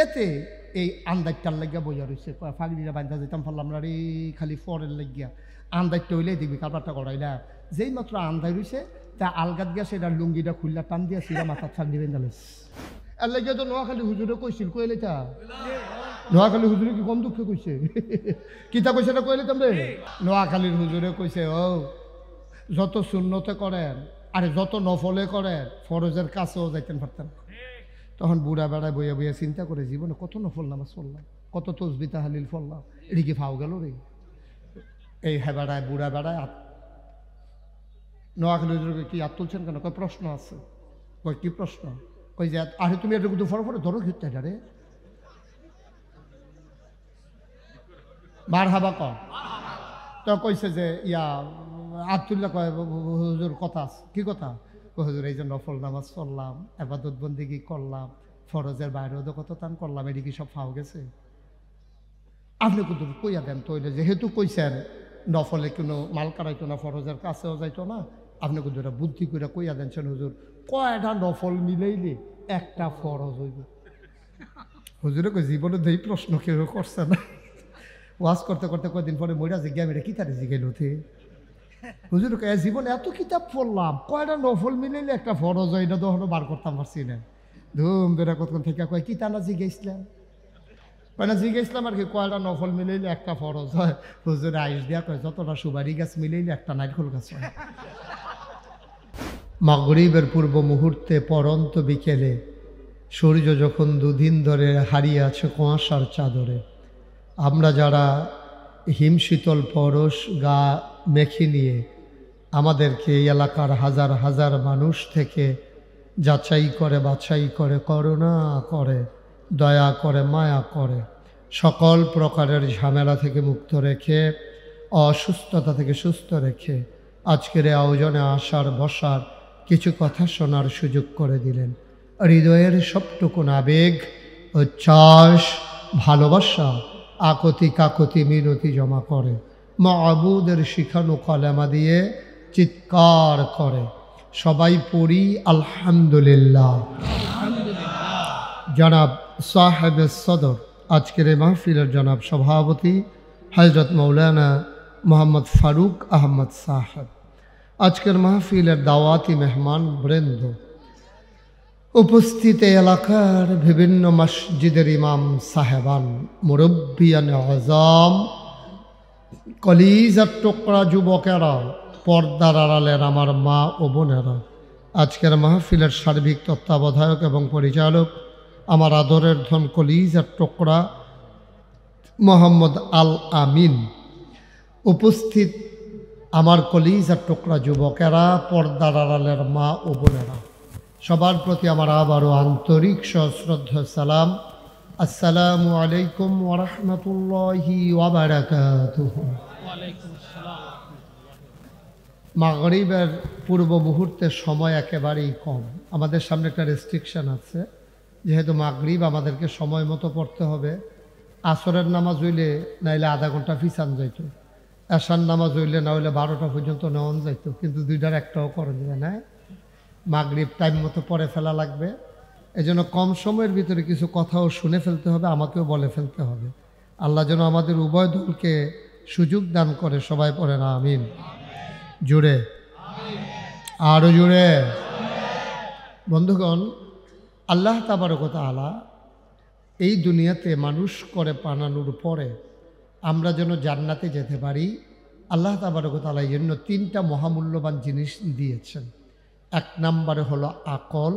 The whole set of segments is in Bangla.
এতে এই আন্দাজটার লাগিয়া বইয়া রয়েছে ফাগড়িরা বান্ধা যেতাম পারলাম না রে খালি ফরের লাগিয়া আন্দাজটা হইলেই দিবি কারবারটা করাইলা যেই মাত্র আন্দাজ রয়েছে তা আলগাত গিয়া সেটা লুঙ্গিটা খুললা টান দিয়া সিরা মাথা ছাড় দিবেন জানিস এর লাগিয়া তো নোয়াখালী হুজুরে কইছিল কইলে তা নোয়াখালী হুজুরে কি কম দুঃখে কইছে কিতা কইছে না কইলে তোমরে নোয়াখালীর হুজুরে কইছে ও যত শূন্যতে করেন আরে যত নফলে করেন ফরজের কাছেও যাইতেন পারতেন তখন বুড়া বেড়ায় বইয়া বইয়া চিন্তা করে জীবনে কত নফল নামাজ পড়লাম কত তসবি তাহলিল পড়লাম এদিকে ফাও গেল রে এই হ্যাঁ বেড়ায় বুড়া বেড়ায় নোয়াখালী কি হাত তুলছেন কেন কয় প্রশ্ন আছে কয় কি প্রশ্ন কই যে আরে তুমি এটা কিন্তু ফরো ফরো ধরো ঘিরতে রে বার হাবা কর তো কইছে যে ইয়া আব্দুল্লাহ কয় হুজুর কথা আছে কি কথা হুজুর এই যে নফল নামাজ পড়লাম ইবাদত বন্দেগী করলাম ফরজের বাইরেও তো কত টান করলাম এদিকে সব ফাও গেছে আপনি কিন্তু কইয়া দেন তৈলে যেহেতু কইছেন নফলে কোনো মাল কারাইতো না ফরজের কাছেও যাইতো না আপনি কিন্তু এটা বুদ্ধি করে কইয়া দেনছেন হুজুর কয়টা নফল মিলাইলে একটা ফরজ হইব হুজুরে কই জীবনে দেই প্রশ্ন কেউ করছে না ওয়াজ করতে করতে কয়দিন পরে মইরা জিজ্ঞা মেরে কি তারে জিগাইল উঠে হুজুর জীবনে এত কিতাব পড়লাম কয়টা নফল মিলাইলে একটা ফরজ হয় এটা তো এখনো বার করতাম পারছি না ধুম বেড়া কতক্ষণ থেকে কয় কি তা না জিজ্ঞাসলাম কয় না জিজ্ঞাসলাম আর কি কয়টা নফল মিলাইলে একটা ফরজ হয় হুজুরে আইস দিয়া কয় যতটা সুবারি গাছ মিলাইলে একটা নারকেল গাছ হয় মাগরিবের পূর্ব মুহূর্তে পরন্ত বিকেলে সূর্য যখন দুদিন ধরে হারিয়ে আছে কুয়াশার চাদরে আমরা যারা হিমশীতল পরশ গা মেখে নিয়ে আমাদেরকে এই এলাকার হাজার হাজার মানুষ থেকে যাচাই করে বাছাই করে করুণা করে দয়া করে মায়া করে সকল প্রকারের ঝামেলা থেকে মুক্ত রেখে অসুস্থতা থেকে সুস্থ রেখে আজকের এই আয়োজনে আসার বসার কিছু কথা শোনার সুযোগ করে দিলেন হৃদয়ের সবটুকুন আবেগ উচ্ছ্বাস ভালোবাসা আকতি কাকতি মিনতি জমা করে মাবুদের শিখানো কলেমা দিয়ে চিৎকার করে সবাই পড়ি আলহামদুলিল্লাহ জনাব সাহেব সদর আজকের এই মাহফিলের জনাব সভাপতি হযরত মৌলানা মোহাম্মদ ফারুক আহমদ সাহেব আজকের মাহফিলের দাওয়াতি মেহমান বৃন্দ উপস্থিত এলাকার বিভিন্ন মসজিদের ইমাম সাহেবান মুরব্বিয়ান আজম কলিজার টুকরা যুবকেরা পর্দার আড়ালের আমার মা ও বোনেরা আজকের মাহফিলের সার্বিক তত্ত্বাবধায়ক এবং পরিচালক আমার আদরের ধন কলিজার টুকরা মোহাম্মদ আল আমিন উপস্থিত আমার কলিজার টুকরা যুবকেরা পর্দার আড়ালের মা ও বোনেরা সবার প্রতি আমার আবারও আন্তরিক সশ্রদ্ধা সালাম আসসালামু আলাইকুম ওয়া রাহমাতুল্লাহি ওয়া বারাকাতুহু মাগরিবের পূর্ব মুহূর্তে সময় একেবারেই কম আমাদের সামনে একটা রেস্ট্রিকশন আছে যেহেতু মাগরিব আমাদেরকে সময় মতো পড়তে হবে আসরের নামাজ হইলে নাইলে আধা ঘন্টা ফিসান যাইতো এশার নামাজ হইলে না হইলে 12টা পর্যন্ত নেওয়ান যাইতো কিন্তু দুইটার একটাও করা যাবে না মাগরিব টাইম মতো পড়ে ফেলা লাগবে এজন্য কম সময়ের ভিতরে কিছু কথাও শুনে ফেলতে হবে আমাকেও বলে ফেলতে হবে আল্লাহ যেন আমাদের উভয় দলকে সুযোগ দান করে সবাই পড়ে না আমিন জুড়ে আরো জুড়ে বন্ধুগণ আল্লাহ তাবারক ওয়া তাআলা এই দুনিয়াতে মানুষ করে বানানোর পরে আমরা যেন জান্নাতে যেতে পারি আল্লাহ তাবারক ওয়া তাআলা এর জন্য 3টা মহামূল্যবান জিনিস দিয়েছেন এক নম্বরে হলো আকল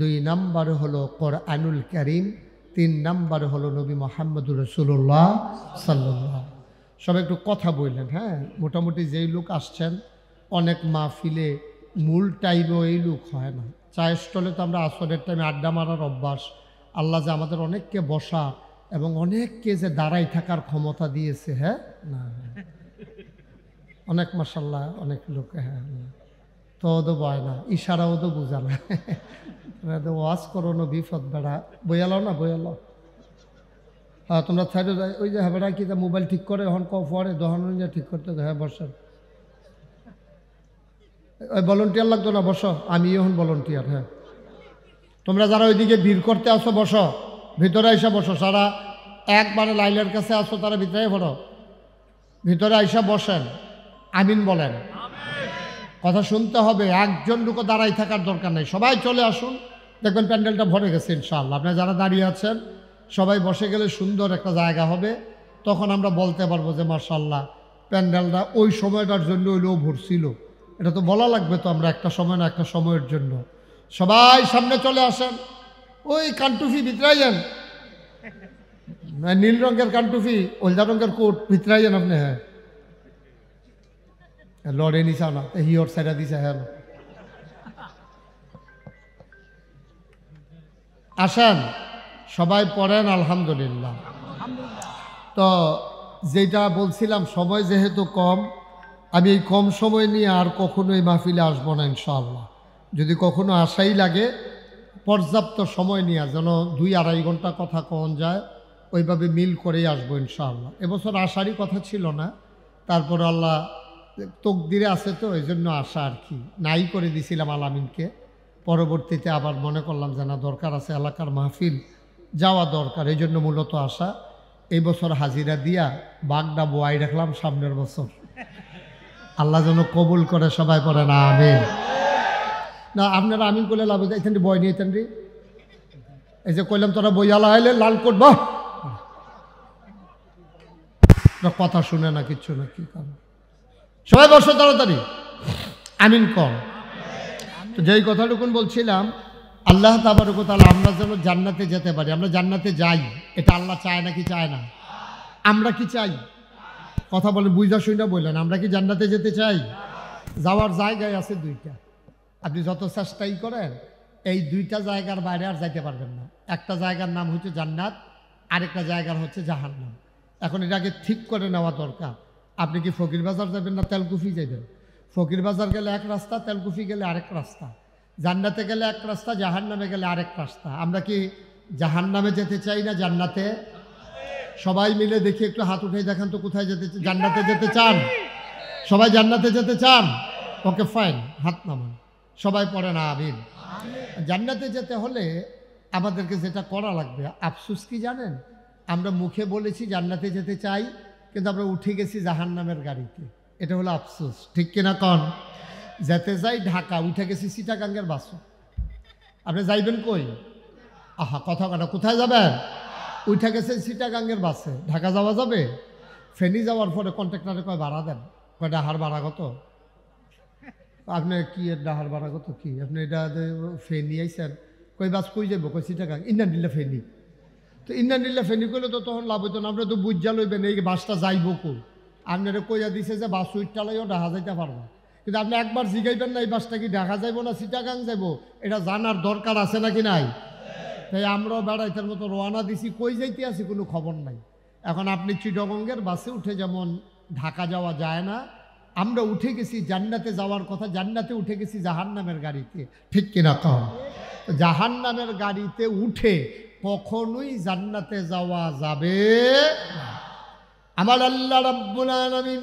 2 নম্বরে হলো কোরআনুল কারীম 3 নম্বরে হলো নবী মুহাম্মদুর রাসূলুল্লাহ সাল্লাল্লাহু সব একটু কথা বললেন হ্যাঁ মোটামুটি যেই লোক আসছেন অনেক মাহফিলে মূল টাইমেও এই লোক হয় না চায়ের স্টলে তো আমরা আসরের টাইমে আড্ডা মারার অভ্যাস আল্লাহ যে আমাদের অনেককে বসা এবং অনেককে যে দাঁড়াই থাকার ক্ষমতা দিয়েছে হ্যাঁ না অনেক মাশাআল্লাহ অনেক লোক হ্যাঁ তো ওদো বয় না ইশারাও তো বোঝা না ওয়াজ করো না বিপদ বেড়া বইয়ালো না বইয়ালো হ্যাঁ তোমরা সাইডে ওই যে হ্যাঁ কি মোবাইল ঠিক করে এখন পরে দহন ঠিক করতে হ্যাঁ বসেন ওই ভলেন্টিয়ার লাগতো না বসো আমি এখন ভলেন্টিয়ার হ্যাঁ তোমরা যারা ওইদিকে ভিড় করতে আসো বসো ভিতরে আইসা বসো, সারা একবারে লাইলের কাছে আসো, তারা ভিতরে পড়ো, ভিতরে আইসা বসেন, আমিন বলেন। কথা শুনতে হবে, একজন লোক দাঁড়াই থাকার দরকার নেই, সবাই চলে আসুন, দেখবেন প্যান্ডেলটা ভরে গেছে ইনশাআল্লাহ। আপনারা যারা দাঁড়িয়ে আছেন সবাই বসে গেলে সুন্দর একটা জায়গা হবে, তখন আমরা বলতে পারবো যে মাশাআল্লাহ প্যান্ডেলটা ওই সময়টার জন্য হইলেও ভরছিল। এটা তো বলা লাগবে তো, আমরা একটা সময় না একটা সময়ের জন্য। সবাই সামনে চলে আসেন, ওই কানটুফি ভিতরাইয়েন, নীল রঙের কানটুফি, হলদা রঙের কোট ভিতরাইয়েন আপনি। হ্যাঁ লড়ে নিছা না, হিওর সাইডা দিছে। হ্যাঁ আসেন সবাই পড়েন আলহামদুলিল্লাহ। তো যেটা বলছিলাম, সময় যেহেতু কম, আমি এই কম সময় নিয়ে আর কখনো এই মাহফিলে আসবো না ইনশাআল্লাহ। যদি কখনো আসাই লাগে পর্যাপ্ত সময় নিয়ে, যেন 2-2.5 ঘন্টা কথা কন যায়, ওইভাবে মিল করেই আসবো ইনশাআল্লাহ। এবছর আসারই কথা ছিল না, তারপর আল্লাহ তকদিরে আছে তো এই জন্য আসা আর কি, নাই করে দিছিলাম আলামিনকে। পরবর্তীতে আবার মনে করলাম যে না, দরকার আছে, এলাকার মাহফিল যাওয়া দরকার, এই জন্য মূলত আসা। এই বছর হাজিরা দিয়া বাগডা বোয়াই রাখলাম, সামনের বছর আল্লাহ যেন কবুল করে। সবাই পড়ে না আমিন। না আপনারা আমিন করলে লাভ হয়ে যায়, বয় নিয়ে তেন, এই যে কইলাম তোরা বইয়ালা হইলে লাল কোট বাহ, কথা শুনে না, কিচ্ছু না, কি কারণ। সবাই বসো তাড়াতাড়ি, আমিন কম। তো যেই কথাটুকুন বলছিলাম, আল্লাহ তাবারক ওয়া তাআলা আমরা যেন জান্নাতে যেতে পারি, আমরা জান্নাতে যাই, এটা আল্লাহ চায় নাকি চায় না? আমরা কি চাই? কথা বলেন, বুঝা শুইনা বললেন, আমরা কি জান্নাতে যেতে চাই? যাওয়ার জায়গায় আছে 2টা, আপনি যত চেষ্টাই করেন এই 2টা জায়গার বাইরে আর যাইতে পারবেন না। একটা জায়গার নাম হচ্ছে জান্নাত, আরেকটা জায়গার হচ্ছে জাহান্নাম। এখন এটাকে ঠিক করে নেওয়া দরকার। আপনি কি ফকির বাজার যাবেন না তেলকুফি যাবেন? ফকির বাজার গেলে এক রাস্তা, তেলকুফি গেলে আরেক রাস্তা, জান্নাতে গেলে এক রাস্তা, জাহান্নামে গেলে আরেক রাস্তা। আমরা কি জাহান্নামে যেতে চাই না জান্নাতে? সবাই মিলে দেখি একটু হাত উঠে দেখান তো, কোথায় যেতে, জান্নাতে যেতে চান? সবাই জান্নাতে যেতে চান? ওকে ফাইন, হাত নামান, সবাই পড়ে না আমিন। জান্নাতে যেতে হলে আমাদেরকে যেটা করা লাগবে, আফসোস কি জানেন, আমরা মুখে বলেছি জান্নাতে যেতে চাই, কিন্তু আমরা উঠে গেছি জাহান্নামের গাড়িতে। এটা হলো আফসোস, ঠিক কিনা কন? যেতে যাই ঢাকা, উঠে গেছি চিটাগাঙ্গের বাসে। আপনি যাইবেন কই? আহা কথা কাটা, কোথায় যাবেন? উঠে গেছেন চিটাগাঙ্গের বাসে, ঢাকা যাওয়া যাবে? ফেনী যাওয়ার পরে কন্ট্রাক্টরে কয় ভাড়া দেন, কয় ডাহার ভাড়া কত? আপনি কি ডাহার ভাড়া কত কি? আপনি এটা ফেনী আইসেন, কই বাস কই যাবো? কই চিটাগাং। ইন্নানিল্লা ফেনী। তো ইন্নানিল্লা ফেনী করলে তো তখন লাভ হইতো না, আমরা তো বুঝা লইবেন এই বাসটা যাইব কই। আপনারা কইয়া দিছে যে বাস উইটালাইও ঢাকা যাইতে পারবো, কিন্তু আপনি একবার জিগাইবেন না এই বাসটা কি ঢাকা যাইব না চিটাগাং যাইব, এটা জানার দরকার আছে নাকি নাই? তাই আমরাও বেড়াইতের মতো রওনা দিছি, কই যাইতে আছি কোনো খবর নাই। এখন আপনি চিটাগঙ্গের বাসে উঠে যেমন ঢাকা যাওয়া যায় না, আমরা উঠে গেছি জান্নাতে যাওয়ার কথা, জান্নাতে উঠে গেছি জাহান্নামের গাড়িতে, ঠিক কিনা কম? জাহান্নামের গাড়িতে উঠে কখনোই জান্নাতে যাওয়া যাবে না। আমার আল্লাহ রাব্বুল আলামিন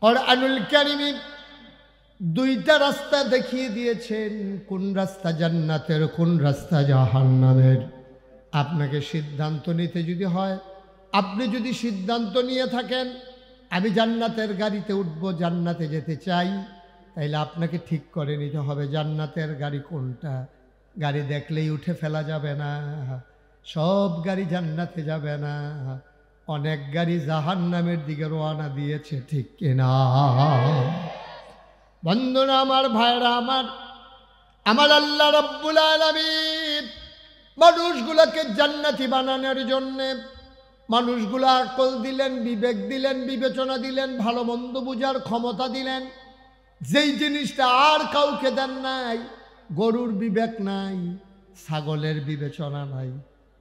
কুরআনুল কারীমে 2টা রাস্তা দেখিয়ে দিয়েছেন, কোন রাস্তা জান্নাতের, কোন রাস্তা জাহান্নামের। আপনাকে সিদ্ধান্ত নিতে যদি হয়, আপনি যদি সিদ্ধান্ত নিয়ে থাকেন আমি জান্নাতের গাড়িতে উঠব, জান্নাতে যেতে চাই, তাইলে আপনাকে ঠিক করে নিতে হবে জান্নাতের গাড়ি কোনটা। গাড়ি দেখলেই উঠে ফেলা যাবে না, সব গাড়ি জান্নাতে যাবে না, অনেক গাড়ি জাহান্নামের দিকে রওনা দিয়েছে, ঠিক কিনা? বন্ধুরা আমার, ভাইরা আমার, আমার আল্লাহ রাব্বুল আলামিন মানুষগুলোকে জান্নাতি বানানোর জন্যে মানুষগুলো আকল দিলেন, বিবেক দিলেন, বিবেচনা দিলেন, ভালো মন্দ বুঝার ক্ষমতা দিলেন, যেই জিনিসটা আর কাউকে দেন নাই। গরুর বিবেক নাই, ছাগলের বিবেচনা নাই,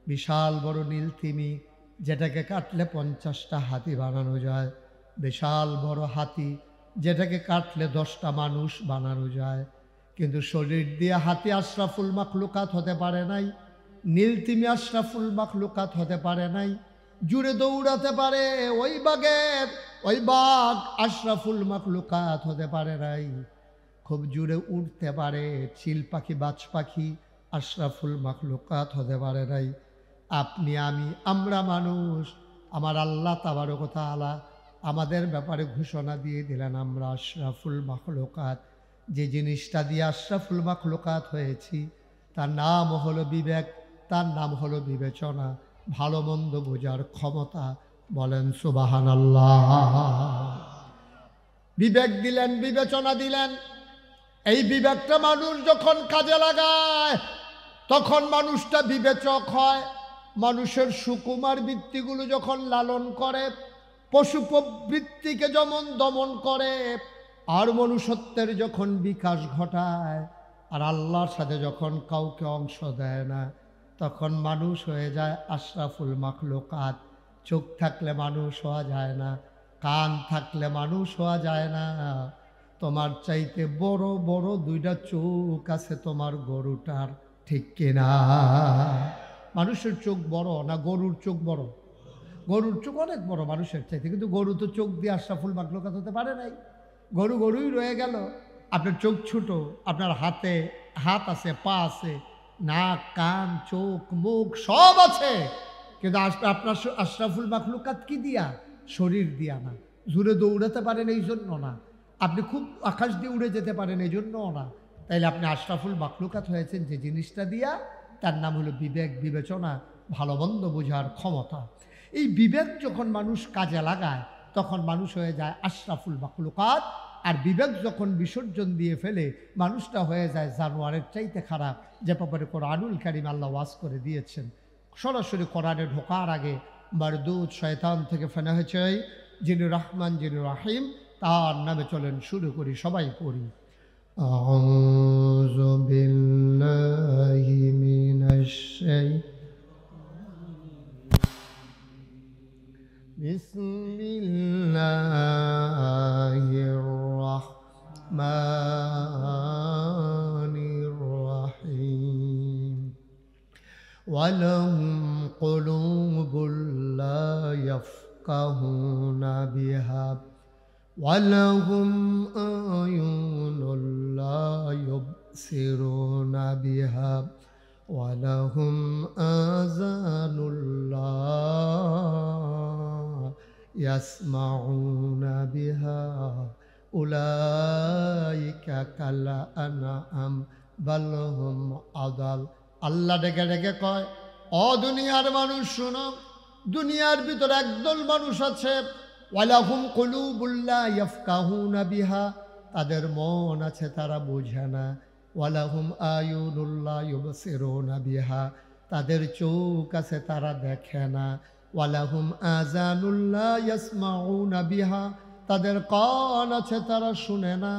বিশাল বড় নীলতিমি যেটাকে কাটলে 50টা হাতি বানানো যায়, বিশাল বড় হাতি যেটাকে কাটলে 10টা মানুষ বানানো যায়, কিন্তু শরীর দিয়ে হাতি আশরাফুল মাখলুকাত হতে পারে নাই, নীলতিমি আশরাফুল মাখলুকাত হতে পারে নাই। জুড়ে দৌড়াতে পারে ওই বাঘের, ওই বাঘ আশরাফুল মাখলুকাত হতে পারে নাই। খুব জুড়ে উঠতে পারে চিল পাখি, বাজ পাখি আশরাফুল মাখলুকাত হতে পারে নাই। আপনি আমি আমরা মানুষ, আমার আল্লাহ তাবারক ওয়া তাআলা আমাদের ব্যাপারে ঘোষণা দিয়ে দিলেন আমরা আশরাফুল মাখলুকাত। যে জিনিসটা দিয়ে আশরাফুল মাখলুকাত হয়েছি তার নাম হলো বিবেক, তার নাম হলো বিবেচনা, ভালো মন্দ বোঝার ক্ষমতা। বলেন সুবহানাল্লাহ। বিবেক দিলেন, বিবেচনা দিলেন। এই বিবেকটা মানুষ যখন কাজে লাগায় তখন মানুষটা বিবেচক হয়। মানুষের সুকুমার বৃত্তিগুলো যখন লালন করে, পশু প্রবৃত্তিকে যেমন দমন করে, আর মনুষ্যত্বের যখন বিকাশ ঘটায়, আর আল্লাহর সাথে যখন কাউকে অংশ দেয় না, তখন মানুষ হয়ে যায় আশরাফুল মাখলুকাত। চোখ থাকলে মানুষ হওয়া যায় না, কান থাকলে মানুষ হওয়া যায় না। তোমার চাইতে বড় বড় দুইটা চোখ আছে তোমার গরুটার, ঠিক কিনা? মানুষের চোখ বড় না গরুর চোখ বড়? গরুর চোখ অনেক বড় মানুষের চাইতে, কিন্তু গরু তো চোখ দিয়ে আশরাফুল মাখলুকাত হতে পারে নাই। গরু গরুই রয়ে গেল। আপনার চোখ ছোট, আপনার হাতে হাত আছে, পা আছে, নাক কান চোখ মুখ সব আছে, কিন্তু আপনার আশরাফুল মাখলুকাত কি দিয়া? শরীর দিয়া না। জোরে দৌড়াতে পারেন এই জন্য না, আপনি খুব আকাশ দিয়ে উড়ে যেতে পারেন এই জন্যও না। তাইলে আপনি আশরাফুল মাখলুকাত হয়েছেন যে জিনিসটা দিয়া, তার নাম হলো বিবেক, বিবেচনা, ভালো মন্দ বোঝার ক্ষমতা। এই বিবেক যখন মানুষ কাজে লাগায় তখন মানুষ হয়ে যায় আশরাফুল মাখলুকাত। আর বিবেক যখন বিসর্জন দিয়ে ফেলে মানুষটা হয়ে যায় জানোয়ারের চাইতে খারাপ, যে ব্যাপারে কোরআনুল কারীম আল্লাহ ওয়াজ করে দিয়েছেন। সরাসরি কোরআনে ঢোকার আগে মারদুদ শয়তান থেকে ফেনা হয়েছে, যিনি রহমান যিনি রাহিম, তার নামে চলেন শুরু করি, সবাই পড়ি। আউযু বিল্লাহি মিনাশ বিসমিল্লাহির রাহমানির রাহিম। ওয়ালাহুম কুলুবুল লা ইয়াফকাহুনা বিহা ওয়ালাহুম আয়ুনুল লা ইউবসিরুনা বিহা ওয়ালাহুম আযানুল লা ইয়াসমাউনা বিহা উলাইকা কাল আনআম বাল হুম আদাল। আল্লাহ ডেকে ডেকে কয়, ও দুনিয়ার মানুষ শোনো, দুনিয়ার ভিতরে একদল মানুষ আছে, ওয়ালাহুম কুলুবুল লা ইয়াফকাহুনা বিহা, তাদের মন আছে তারা বোঝে না, ওয়ালাহুম আয়ুনুল লা ইউবসিরুনা বিহা, তাদের চোখ আছে তারা দেখে না, ওয়ালাহুম আযানুল লা ইয়াসমাউনা বিহা, তাদের কান আছে তারা শুনে না।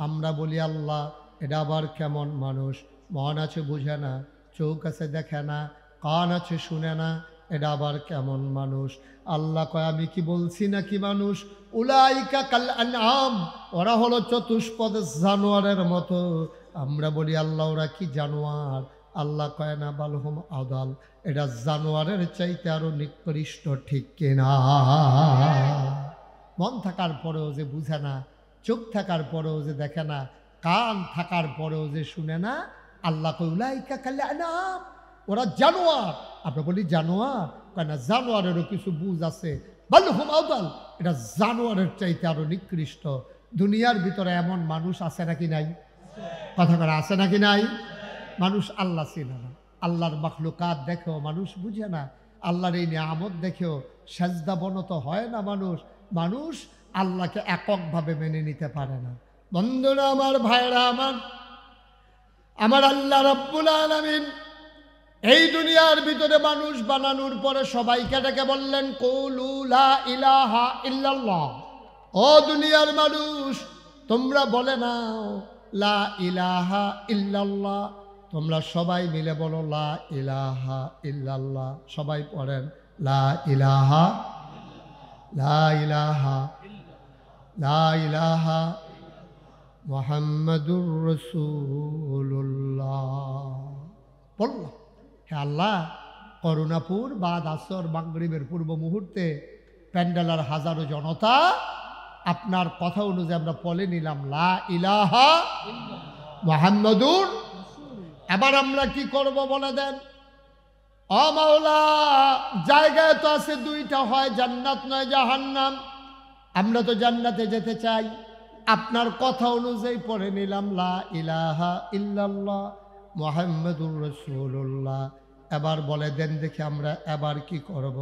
আমরা বলি আল্লাহ এটা আবার কেমন মানুষ? মন আছে বুঝে না, চোখ আছে দেখে না, কান আছে শুনে না, এটা আবার কেমন মানুষ? আল্লাহ কয় আমি কি বলছি নাকি মানুষ? উলাইকা কাল আনআম, ওরা হলো চতুষ্পদ জানোয়ারের মতো। আমরা বলি আল্লাহ ওরা কি জানোয়ার? আল্লাহ কয় না, বালহুম আদাল, এটা জানোয়ারের চাইতে আরো নিকৃষ্ট, ঠিক কিনা? মন থাকার পরেও যে বুঝে না, চোখ থাকার পরেও যে দেখে না, কান থাকার পরেও যে শুনে না, আল্লাহ কয় উলাইকা কাল আনআম, ওরা জানোয়ার। আমরা বলি জানোয়ার, কেন? জানোয়ারেরও কিছু বুঝ আছে। বালহুম আদাল, এটা জানোয়ারের চাইতে আরো নিকৃষ্ট। দুনিয়ার ভিতরে এমন মানুষ আছে নাকি নাই? কথা করে আছে নাকি নাই? মানুষ আল্লাহ চিনে না, আল্লাহর মাখলুকাত দেখেও মানুষ বুঝে না, আল্লাহর এই নিয়ামত দেখেও সেজদা বনত হয় না মানুষ। মানুষ আল্লাহকে এককভাবে মেনে নিতে পারে না। বন্ধুরা আমার, ভাইরা আমার, আমার আল্লাহ রাব্বুল আলামিন এই দুনিয়ার ভিতরে মানুষ বানানোর পরে সবাইকে ডেকে বললেন কুলু লা ইলাহা ইল্লাল্লাহ। ও দুনিয়ার মানুষ, তোমরা বলে নাও লা ইলাহা ইল্লাল্লাহ। তোমরা সবাই মিলে বলো লা ইলাহা ইল্লাল্লাহ। সবাই পড়েন লা ইলাহা, লা ইলাহা, লা ইলাহা মুহাম্মাদুর রাসূলুল্লাহ। বললাম, হে আল্লাহ, করুণাপুর বাদ আসর মাগরিবের পূর্ব মুহূর্তে প্যান্ডেলার হাজারো জনতা আপনার কথা অনুযায়ী আমরা পড়ে নিলাম লা ইলাহা মুহাম্মাদুর। এবার আমরা কি করব বলে দেন। ও মাওলা, জায়গায় তো আছে দুইটা, হয় জান্নাত নয় জাহান্নাম। আমরা তো জান্নাতে যেতে চাই। আপনার কথা অনুযায়ী পড়ে নিলাম লা ইলাহা ইল্লাল্লাহ মুহাম্মাদুর রাসূলুল্লাহ। এবার বলে দেন দেখি আমরা এবার কি করব।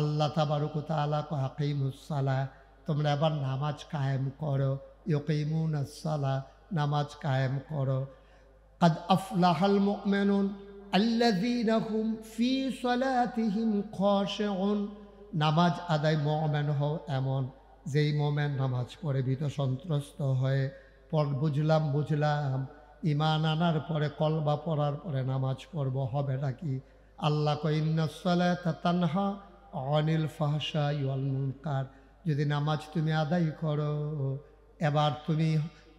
আল্লাহ তাবারক ওয়া তাআলা কয় আকিমুস সালাহ, তোমরা এবার নামাজ কায়েম করো। ইউকিমুনাস সালাহ, নামাজ কায়েম করো। قد أفلح المؤمنون الذين هم في صلاتهم خاشعون। নামাজ আদায় মুমিন হও এমন, যেই মুমিন নামাজ পড়ে ভীত সন্ত্রস্ত হয়ে বুঝলাম ঈমান আনার পরে কলবা পড়ার পরে নামাজ পড়ব, হবে নাকি? আল্লাহ কয় ইন্নাস সালাতা তানহা আনিল ফাহশাই ওয়াল মুনকার। যদি নামাজ তুমি আদায় করো, এবার তুমি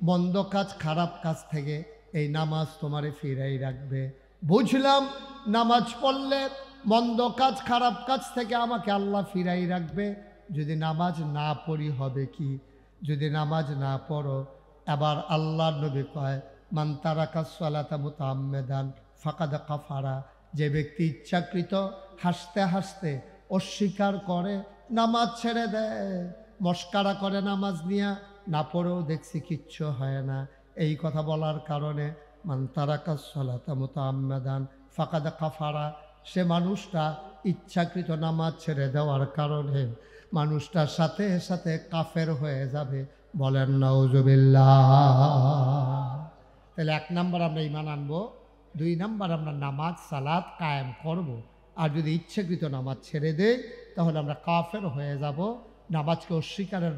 মন্দ কাজ খারাপ কাজ থেকে এই নামাজ তোমারে ফিরাই রাখবে। বুঝলাম নামাজ পড়লে মন্দ কাজ খারাপ কাজ থেকে আমাকে আল্লাহ ফিরাই রাখবে। যদি নামাজ না পড়ি হবে কি? যদি নামাজ না পড়ো, এবার আল্লাহর নবী কয় মান তারাকাস সালাতা মুতাআম্মিদান ফাকাদ কাফারা। যে ব্যক্তি ইচ্ছাকৃত হাসতে হাসতে অস্বীকার করে নামাজ ছেড়ে দেয়, মস্কারা করে নামাজ নিয়ে, না পড়েও দেখছি কিচ্ছু হয় না। এই কথা বলার কারণে মান তারাকাস সালাতা মুতাআম্মিদান ফাকাদ কাফারা, সে মানুষটা ইচ্ছাকৃত নামাজ ছেড়ে দেওয়ার কারণে মানুষটার সাথে সাথে কাফের হয়ে যাবে। বলেন নাউজুবিল্লাহ। তাহলে 1 নাম্বার আমরা ঈমান আনবো, 2 নাম্বার আমরা নামাজ সালাত কায়েম করব। আর যদি ইচ্ছাকৃত নামাজ ছেড়ে দেই তাহলে আমরা কাফের হয়ে যাব, নামাজকে অস্বীকারের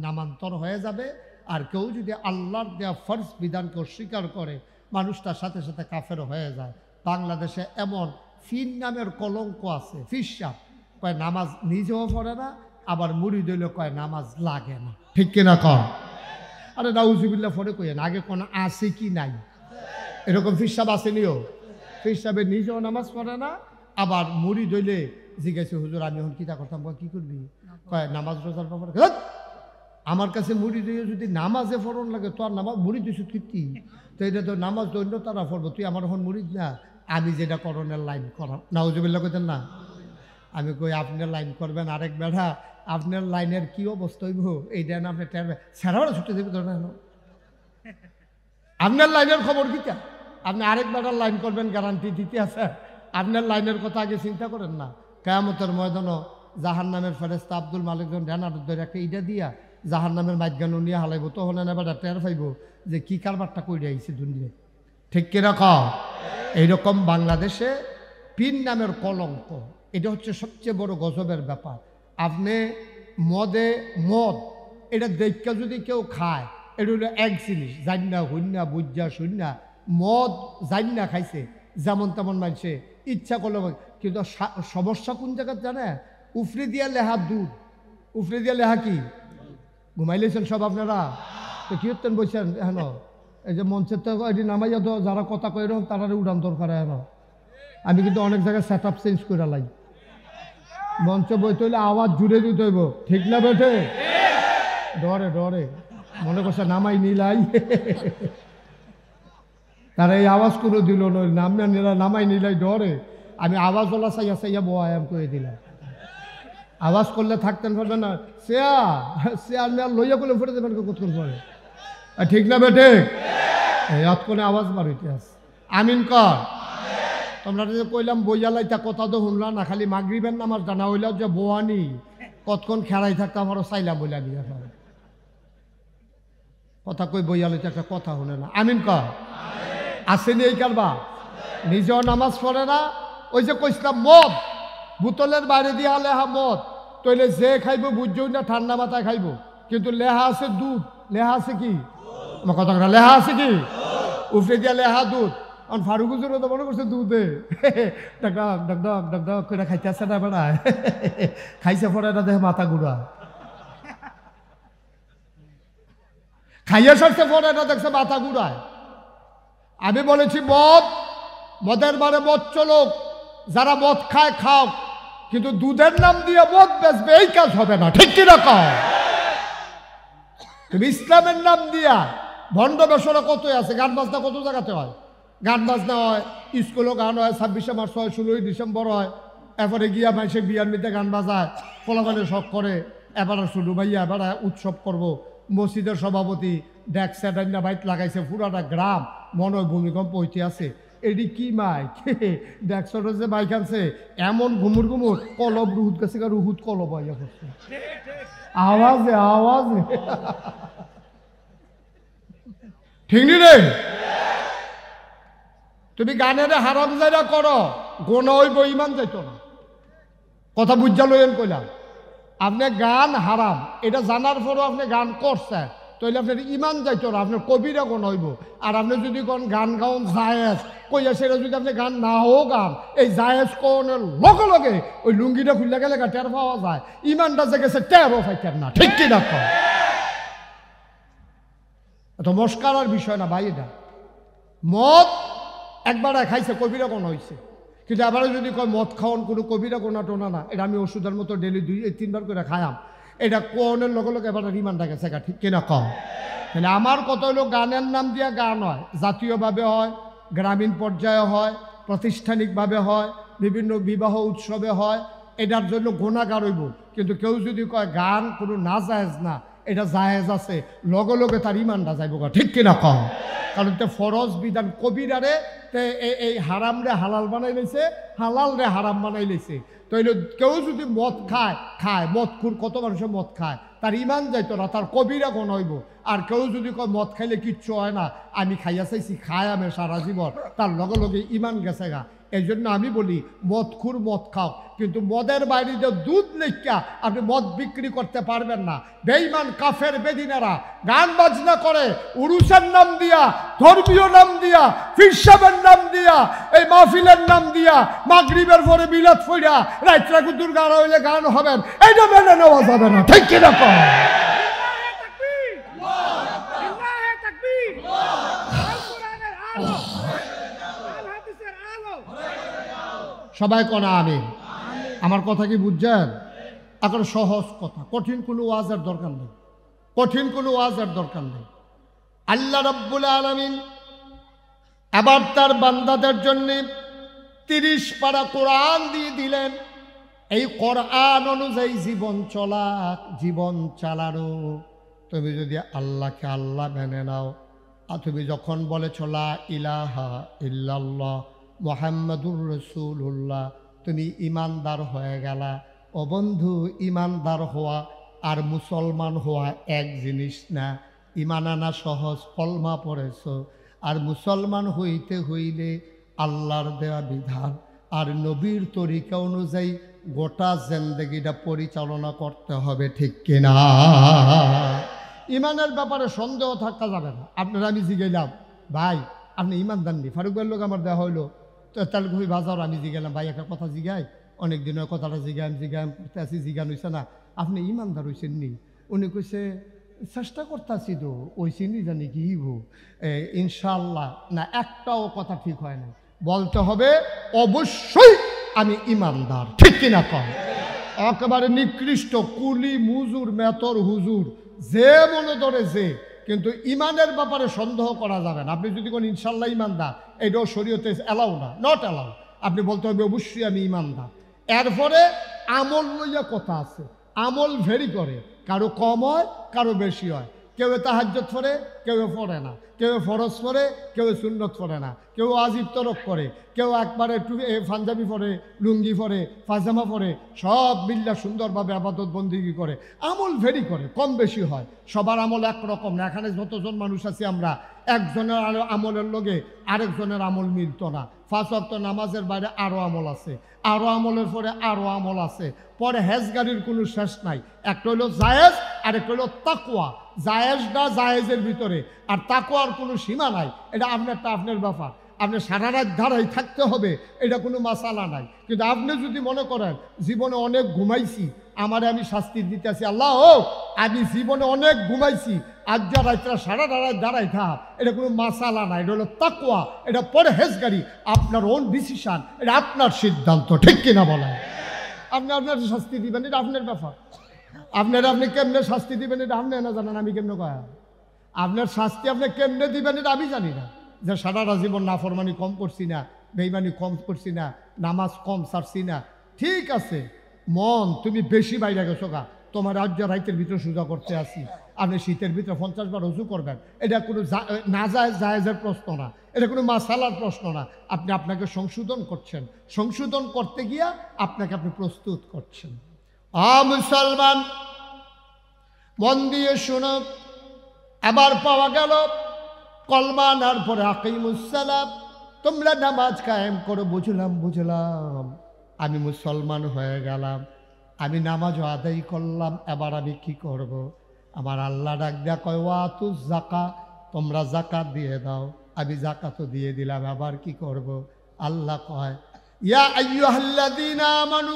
নামান্তর হয়ে যাবে। আর কেউ যদি আল্লাহর দেওয়া ফরজ বিধানকে অস্বীকার করে মানুষটার সাথে সাথে কাফের হয়ে যায়। বাংলাদেশে এমন ফির নামের কলঙ্ক আছে, ফিরসাব কয় নামাজ নিজেও পড়ে না, আবার মুড়ি দইলে কয় নামাজ লাগে না। ঠিক কিনা কন? আরে নাউজুবিল্লাহ ফরে কইেন, আগে কোন আছে কি নাই? এরকম ফিরসাব আসেনিও। ফিরসাবের নিজেও নামাজ পড়ে না, আবার মুড়ি দইলে জিজ্ঞাসা হুজুর আমি এখন কিতা করতাম, কি করবি? কয় নামাজ রোজার ব্যাপারে। আমার কাছে মুড়ি দিয়ে যদি নামাজে ফরন লাগে তো আর নামাজ মুড়ি দিছু কীর্তি, তো এটা তো নামাজ দৈন্য তারা পড়বো, তুই আমার এখন মুড়ি না, আমি যেটা করণের লাইন করাম। নাউজুবিল্লাহ কইতেন না? আমি কই আপনার লাইন করবেন, আরেক বেড়া আপনার লাইনের কি অবস্থা হইব এইটা না আপনি টেরবে সারাবার ছুটে দেবে তো না। আপনার লাইনের খবর কিটা? আপনি আরেক বেড়ার লাইন করবেন গ্যারান্টি দিতে আছে? আপনার লাইনের কথা আগে চিন্তা করেন না। কিয়ামতের ময়দানও জাহান্নামের ফেরেশতা আব্দুল মালিক জন ঢানার ধরে একটা ইটা দিয়া জাহান্নামের মাইগানো নিয়ে হালাইব, তখন এবার টের পাইব যে কি কারবারটা কইরে আইছে দুনিয়ায়। ঠিক কিরকম? এইরকম বাংলাদেশে পীর নামের কলঙ্ক, এটা হচ্ছে সবচেয়ে বড় গজবের ব্যাপার। আপনি মদ এটা দেখা যদি কেউ খায়, এটা হলো এক জিনিস, জান্না হইনা বুঝা শুননা মদ জান্না খাইছে, যেমন তেমন মানছে ইচ্ছা করলে। কিন্তু সমস্যা কোন জায়গায় জানে? উফরে দিয়া লেহা দুধ, উফরে দিয়া লেহা কি ঘুমাইলেছেন সব আপনারা? তো কি হতেন বলছেন হেন? এই যে মঞ্চের তো এটি নামাইয়া তো যারা কথা কই এরকম তারা উড়ান দরকার হেন। আমি কিন্তু অনেক জায়গায় সেট আপ চেঞ্জ করে লাই, মঞ্চে বইতে হইলে আওয়াজ জুড়ে দিতে হইব। ঠিক না বেঠে? ডরে ডরে মনে করছে নামাই নিলাই, তারা এই আওয়াজ করে দিল নামাই নিলাই ডরে। আমি আওয়াজ ওলা চাইয়া চাইয়া বয়াম করে দিলাম। আওয়াজ করলে থাকতেন পারবে না, শেয়ার মেয়ার লইয়া করলে ফুটে দেবেন কতক্ষণ পরে। ঠিক না বেঠে? এত করে আওয়াজ বার হইতে আছে। আমিন কর। তোমরা যে কইলাম বইয়া লাইতা কথা তো শুনলা না, খালি মাগরিবের নামাজ জানা হইলা যে বোয়ানি কতক্ষণ খেলাই থাকতাম আরো চাইলাম বইলা নিয়ে কথা কই বইয়া লাইতে একটা কথা শুনে না। আমিন কর। আসেনি এই কারবা? নিজেও নামাজ পড়ে না। ওই যে কইছিলাম মদ বোতলের বাইরে দিয়া লেহা মদ, তইলে যে খাইব বুঝছই না ঠান্ডা মাথায় খাইব, কিন্তু লেহা আছে দুধ। লেহা আছে কি? আমার কথা লেহা আছে কি? উফরে দিয়া লেহা দুধ। আর ফারুক হুজুর তো মনে করছে দুধে ডাক ডাক ডাক ডাক ডাক করে খাইতে আসছে না বেড়ায়, খাইছে পরে না দেখে মাথা ঘুরা, খাইয়া সরছে পরে না দেখছে মাথা ঘুরায়। আমি বলেছি মদের বারে মদ চলুক, যারা মদ খায় খাও, কিন্তু দুধের নাম দিয়ে মদ বেচবে এই কাজ হবে না। ঠিক কিরকম? তুমি ইসলামের নাম দিয়া ভণ্ড বেসরা কত আছে, গান বাজনা কত জায়গাতে হয়। গান বাজনা হয়, স্কুলেও গান হয়, 26শে মার্চ হয়, 16ই ডিসেম্বর হয়, এরপরে গিয়া মানুষের বিয়ার মধ্যে গান বাজায়, পোলাপানে শখ করে, এবার শুরু ভাইয়া এবার উৎসব করব। মসজিদের সভাপতি ডেক সেটাইনা বাইট লাগাইছে, পুরাটা গ্রাম মনে হয় ভূমিকম্প হইতে আছে। এটি কি মাইক, ডেকসটের যে বাইক আনছে এমন ঘুমুর ঘুমুর, কলব রুহুদ গেছে, রুহুদ কলব হইয়া করছে, আওয়াজে আওয়াজে। ঠিক নি রে? তুমি গানের হারাম যাইরা করো, গোনা হইব, ইমান যাইত না। কথা বুঝা লইন কইলাম, আপনি গান হারাম এটা জানার পরও আপনি গান করছেন, তাহলে আপনার ইমান যাইতো না, আপনার কবিরা কোন হইব। আর আপনি যদি কোন গান গাউন জায়েজ কইয়া, সেটা যদি আপনি গান না হোক, গান এই জায়েজ কোনের লগে লগে ওই লুঙ্গিটা খুললে গেলে টের পাওয়া যায়, ইমানটা যে গেছে টেরও পাইতেন না। ঠিক কি না? এত মস্কারার বিষয় না ভাই। এটা মদ একবার খাইছে, কবিরা কোন হয়েছে, কিন্তু এবারে যদি কয় মদ খাওয়ান কোনো কবিরা কোনা টোনা না, এটা আমি ওষুধের মতো ডেলি 2-3 বার করে খায়াম, এটা কোনের লগে লগে এবার রিমান্ডা গেছে। ঠিক কিনা কম? তাহলে আমার কত হলো গানের নাম দিয়া গান হয়, জাতীয়ভাবে হয়, গ্রামীণ পর্যায়ে হয়, প্রাতিষ্ঠানিকভাবে হয়, বিভিন্ন বিবাহ উৎসবে হয়, এটার জন্য গুণাগার হইব। কিন্তু কেউ যদি কয় গান কোনো না জায়েজ না, এটা জায়েজ আছে, লগে লগে তার ইমানটা যাইব। ঠিক কিনা কম? কারণ তে ফরজ বিধান কবিরারে তে এই হারাম রে হালাল বানাই লইছে, হালাল রে হারাম বানাই লইছে। তাইলে কেউ যদি মদ খায় মদখুর, কত মানুষে মদ খায়, তার ইমান যাইতো না, তার কবিরা কোন হইব। আর কেউ যদি কয় মদ খাইলে কিচ্ছু হয় না, আমি খাইয়া চাইছি, খায় আমি সারা জীবন, তার লগে লগে ইমান গেছে গা। এই জন্য আমি বলি মদখুর মদ খাও, কিন্তু মদের বাইরে যে দুধ লেখা আপনি মদ বিক্রি করতে পারবেন না। বেঈমান কাফের বেদিনেরা গান বাজনা করে, উরুসের নাম দিয়া, ধর্মীয় নাম দিয়া, ফিরসাবের নাম দিয়া, এই মাহফিলের নাম দিয়া, মাগরিবের পরে মিলাদ ফইরা রাত্রা কুতুর গান হইলে গান হবেন, এইটা মেনে নেওয়া যাবে না। ঠিক কিনা? সবাই কোনা আমি আমার কথা কি বুঝছেন? এখন সহজ কথা, কঠিন কোনো ওয়াজের দরকার নেই, কঠিন কোনো ওয়াজের দরকার নেই। আল্লাহ রাব্বুল আলামিন এবার তার বান্দাদের জন্য 30 পারা কোরআন দিয়ে দিলেন। এই কোরআন অনুযায়ী জীবন চলা, জীবন চালানো। তুমি যদি আল্লাহকে আল্লাহ মেনে নাও, আর তুমি যখন বলেছ লা ইলাহা ইল্লাল্লাহ মুহাম্মাদুর রাসূলুল্লাহ, তুমি ইমানদার হয়ে গেলা। ও বন্ধু, ইমানদার হওয়া আর মুসলমান হওয়া এক জিনিস না। ইমান আনা সহজ, কলমা পড়েছ, আর মুসলমান হইতে হইলে আল্লাহর দেওয়া বিধান আর নবীর তরিকা অনুযায়ী গোটা জিন্দেগিটা পরিচালনা করতে হবে। ঠিক কিনা? ইমানের ব্যাপারে সন্দেহ থাকা যাবে না। আপনারা আমি জিগেলাম, ভাই আপনি ইমানদার নি? ফারুক ভাইয়ের লোক আমার দেওয়া হইলো, তো তেলঘুরি বাজার আমি জিগেলাম, ভাই একটা কথা জিগাই, অনেক দিনের কথাটা জিগাম করতে আসি, জিগান হইছে না, আপনি ইমানদার হইছেন নি? উনি কইছে চেষ্টা করতেছি তো, ওইছি নি জানি কি ইনশাল্লাহ না। একটাও কথা ঠিক হয় না, বলতে হবে অবশ্যই আমি ইমানদার। ঠিক কিনা কম? একেবারে নিকৃষ্ট কুলি মুজুর মেতর হুজুর যে মনে ধরে যে, কিন্তু ইমানের ব্যাপারে সন্দেহ করা যাবে না। আপনি যদি কোন ইনশাল্লাহ ইমানদার, এটাও শরীয়তে এলাও না, নট এলাও। আপনি বলতে হবে অবশ্যই আমি ইমানদার। এরপরে আমল লইয়া কথা আছে, আমল ভেরি করে, কারো কম হয়, কারো বেশি হয়। কেউ তাহাজ্জুদ পড়ে, কেউ পড়ে না, কেউ ফরজ পড়ে, কেউ সুন্নত পড়ে না, কেউ আজিব তরক করে, কেউ একবারে পাঞ্জাবি পরে, লুঙ্গি পরে, পাজামা পরে, সব মিল্লা সুন্দরভাবে আবাদত বন্দিগি করে। আমল ভেরি করে, কম বেশি হয়। সবার আমল একরকম না। এখানে যতজন মানুষ আছি আমরা, একজনের আমলের লগে আরেকজনের আমল মিলত না। 5 ওয়াক্ত নামাজের বাইরে আরও আমল আছে, আরও আমলের পরে আরও আমল আছে। পরে হেজগারির কোনো শেষ নাই। একটা হইল জায়েজ, আরেকটা হইল তাকওয়া। জায়েজটা জায়েজের ভিতরে, আর তাকওয়ার কোনো সীমা নাই। এটা আপনারটা আপনার ব্যাপার। আপনি সারা রাত ধারাই থাকতে হবে, এটা কোনো মাসালা নাই। কিন্তু আপনি যদি মনে করেন জীবনে অনেক ঘুমাইছি, আমারে আমি শাস্তি দিতেছি, আল্লাহ ও আমি জীবনে অনেক ঘুমাইছি, আজ যা রাত্রা সারা রাত দাঁড়াই থাক, এটা কোনো মাসালা নাই। এটা হলো তাকওয়া, এটা পরহেজগারি, আপনার ওন ডিসিশন, এটা আপনার সিদ্ধান্ত। ঠিক কিনা বলেন? আপনি আপনার শাস্তি দিবেন, এটা আপনার ব্যাপার। আপনি কেমনে শাস্তি দিবেন এটা আপনি না জানেন, আমি কেমনে কয়া? আপনার শাস্তি আপনি কেমনে দিবেন এটা আমি জানি না। যে সারাটা জীবন নাফরমানি কম করছি না, বেঈমানি কম করছি না, নামাজ কম ছাড়ছি না, ঠিক আছে মন তুমি বেশি বাইরে গেছো গা, তোমার রাজ্য রাইতের ভিতরে সোজা করতে আসি, আপনি শীতের ভিতরে 50 বার রুজু করবেন, এটা কোনো না জায়েজের প্রশ্ন না, এটা কোনো মাসালার প্রশ্ন না। আপনি আপনাকে সংশোধন করছেন, সংশোধন করতে গিয়া আপনাকে আপনি প্রস্তুত করছেন। মুসলমান মন দিয়ে শুনো, আবার পাওয়া গেল কলমা আনার পরে আকিমুসসালাম, তোমরা নামাজ কায়েম করো। বুঝলাম আমি মুসলমান হয়ে গেলাম, আমি নামাজও আদায় করলাম, এবার আমি কি করব? আমার আল্লাহ ডাক দেয়া কয় ওয়াতুজ যাকা, তোমরা যাকাত দিয়ে দাও। আমি যাকাতও দিয়ে দিলাম, আবার কি করব? আল্লাহ কয় ইয়া আইয়ুহাল্লাযীনা আমানু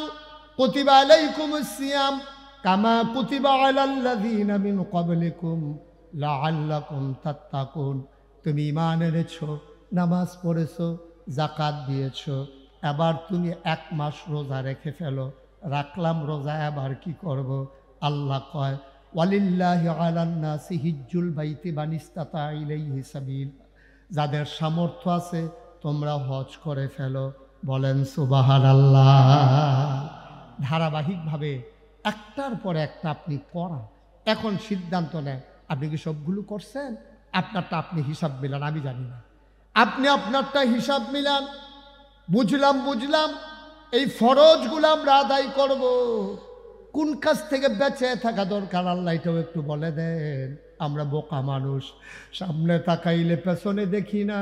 কুতিবা আলাইকুমুস সিয়াম কামা কুতিবা আলাল্লাযীনা মিন ক্বাবলিকুম লাআল্লাকুম তাত্তাকুন। তুমি ঈমান এনেছো, নামাজ পড়েছো, যাকাত দিয়েছো, এবার তুমি 1 মাস রোজা রেখে ফেলো। রাখলাম রোজা, এবার কি করব? আল্লাহ কয় ওয়ালিল্লাহি আলান নাসি হিজ্জুল বাইতি মান ইসতাতা ইলাইহি সাবিল, যাদের সামর্থ্য আছে তোমরা হজ করে ফেলো। বলেন সুবহানাল্লাহ। ধারাবাহিকভাবে একটার পর একটা আপনি করা, এখন সিদ্ধান্ত নেন আপনি কি সবগুলো করছেন? আপনারটা আপনি হিসাব মিলান, আমি জানি না, আপনি আপনারটা হিসাব মিলান। বুঝলাম এই ফরজগুলো আমরা আদায় করব, কোন কাজ থেকে বেঁচে থাকা দরকার আল্লাহ এটাও একটু বলে দেন। আমরা বোকা মানুষ, সামনে তাকাইলে পেছনে দেখি না,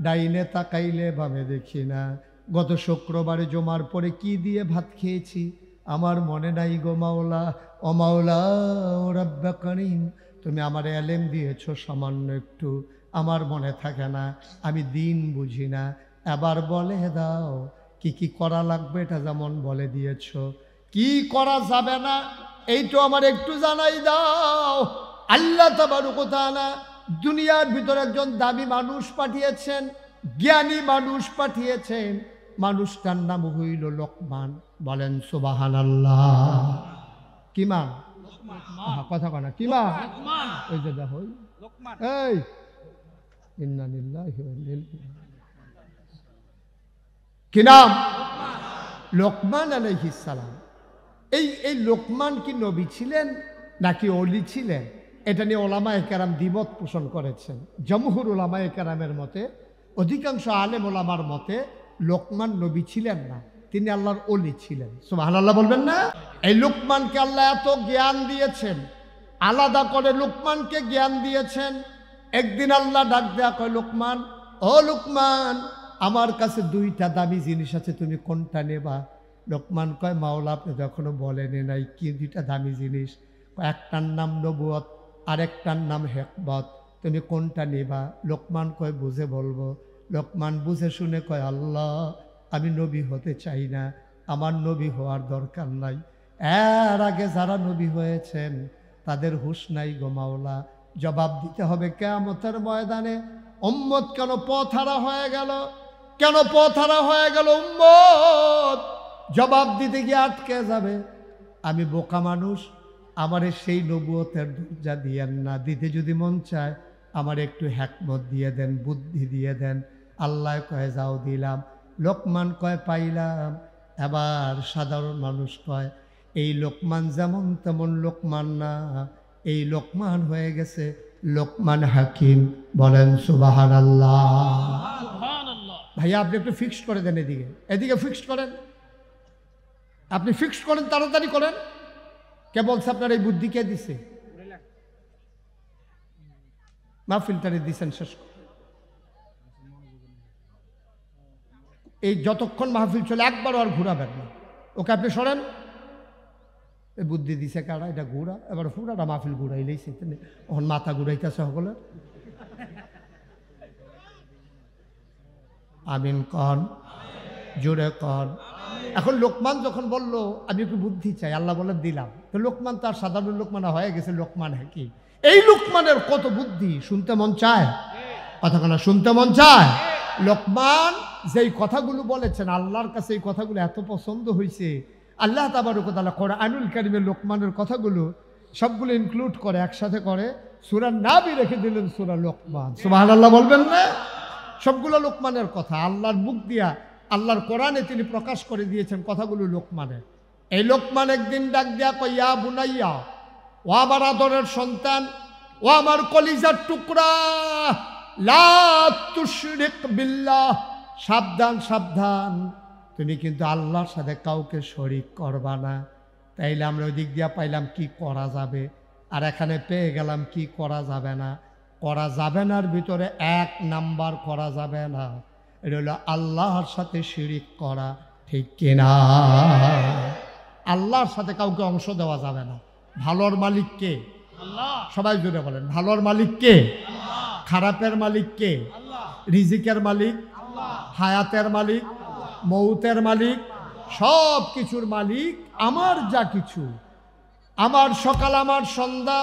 ডাইনে তাকাইলে বামে দেখি না। গত শুক্রবারে জমার পরে কি দিয়ে ভাত খেয়েছি আমার মনে নাই গো মাওলা। ও মাওলা ও রাব্বে কারীম, তুমি আমার এলেম দিয়েছো সামান্য একটু, আমার মনে থাকে না, আমি দিন বুঝি না, এবার বলে দাও কি কি করা লাগবে। এটা যেমন বলে দিয়েছ, কি করা যাবে না এইটা আমার একটু জানাই দাও। আল্লাহ তাবারক ওয়া তাআলা দুনিয়ার ভিতরে একজন দামি মানুষ পাঠিয়েছেন, জ্ঞানী মানুষ পাঠিয়েছেন, মানুষটার নাম হইল লোকমান। বলেন সুবহানাল্লাহ। কি মান? কথা কনা কি মান? ওই যে দেখো এই ইন্না লিল্লাহি ওয়া ইন্না ইলাইহি, কি নাম? লোকমান আলাইহিস সালাম। এই লোকমান কি নবী ছিলেন নাকি ওলি ছিলেন? এটা নিয়ে ওলামায়ে কেরাম দ্বিমত পোষণ করেছেন। জমহুর ওলামায়ে কেরামের মতে, অধিকাংশ আলেম ওলামার মতে লোকমান নবী ছিলেন না, তিনি আল্লাহর ওলি ছিলেন। সুবহানাল্লাহ বলবেন না? এই লোকমানকে আল্লাহ এত জ্ঞান দিয়েছেন, আলাদা করে লোকমানকে জ্ঞান দিয়েছেন। একদিন আল্লাহ ডাক দেয়া কয় লোকমান, ও লোকমান, আমার কাছে 2টা দামি জিনিস আছে, তুমি কোনটা নেবা? লোকমান কয় মাওলা আপনি তো এখনো বলেনি নাই কি 2টা দামি জিনিস। একটার নাম নবুয়ত, আরেকটার নাম হিকমত, তুমি কোনটা নেবা? লোকমান কয় বুঝে বলবো। লোকমান বুঝে শুনে কয় আল্লাহ আমি নবী হতে চাই না, আমার নবী হওয়ার দরকার নাই, এর আগে যারা নবী হয়েছেন তাদের হুঁশ নাই গো মাওলা। জবাব দিতে হবে কিয়ামতের ময়দানে। উম্মত কেন পথহারা হয়ে গেল? কেন পথহারা হয়ে গেল উম্মত? জবাব দিতে গিয়ে আটকে যাবে। আমি বোকা মানুষ, আমারে সেই নবুয়তের দরজা দিয়েন না, দিতে যদি মন চায় আমার একটু হিকমত দিয়ে দেন, বুদ্ধি দিয়ে দেন। আল্লাহ কয় যাও দিলাম। লোকমান কয় পাইলাম। এবার সাধারণ মানুষ কয় এই লোকমান যেমন তেমন লোকমান না, এই লোকমান হয়ে গেছে লোকমান হাকিম। বলেন সুবহানাল্লাহ। ভাইয়া আপনি একটু ফিক্সড করে দেন, এদিকে ফিক্সড করেন, আপনি ফিক্সড করেন, তাড়াতাড়ি করেন। কে বলছে আপনার এই বুদ্ধি? কে দিছে? মাহফিলটারে দিছেন শেষ। এই যতক্ষণ মাহফিল চলে একবারও আর ঘুরাবেন না, ওকে আপনি সরেন। এই বুদ্ধি দিছে কারা? এটা ঘুরা, এবার পুরাটা মাহফিল ঘুরাইলেই এখন মাথা ঘুরাইতেছে সকলে। আমিন কন, জোরে কন। এখন লোকমান যখন বলল আমি একটু বুদ্ধি চাই, আল্লাহ বলে দিলাম, তো লোকমান তার সাধারণ লোকমান হয়ে গেছে লোকমান হাকিম। এই লোকমানের কত বুদ্ধি, শুনতে মন চায়? কথা কেন শুনতে মন চায়? লোকমান যেই কথাগুলো বলেছেন আল্লাহর কাছে এই কথাগুলো এত পছন্দ হয়েছে, আল্লাহ তাবারক ওয়া তাআলা কোরআনুল কারীমে লোকমানের কথাগুলো সবগুলো ইনক্লুড করে, একসাথে করে সূরা নাবি রেখে দিলেন সূরা লোকমান। সুবহানাল্লাহ বলবেন না? সবগুলো লোকমানের কথা। আল্লাহর মুখ দিয়া, আল্লাহর কোরআনে তিনি প্রকাশ করে দিয়েছেন কথাগুলো লোকমানের। এই লোকমান একদিন ডাক দিয়া কয়, ইয়া বুনাইয়া, ও আমার আদরের সন্তান, ও আমার কলিজার টুকরা, লা তুশরিক বিল্লাহ, সাবধান সাবধান, তুমি কিন্তু আল্লাহর সাথে কাউকে শরিক করবা না। তাইলে আমরা ওই দিক দিয়া পাইলাম কি করা যাবে, আর এখানে পেয়ে গেলাম কি করা যাবে না। করা যাবে নার ভিতরে 1 নাম্বার করা যাবে না, এটা হলো আল্লাহর সাথে শিরিক করা, ঠিক কিনা? আল্লাহর সাথে কাউকে অংশ দেওয়া যাবে না। ভালোর মালিক কে? আল্লাহ। সবাই জুড়ে বলেন, ভালোর মালিক কে? আল্লাহ। খারাপের মালিক কে? আল্লাহ। রিজিকের মালিক আল্লাহ। হায়াতের মালিক, মৌতের মালিক, সব কিছুর মালিক আমার। যা কিছু, আমার সকাল, আমার সন্ধ্যা,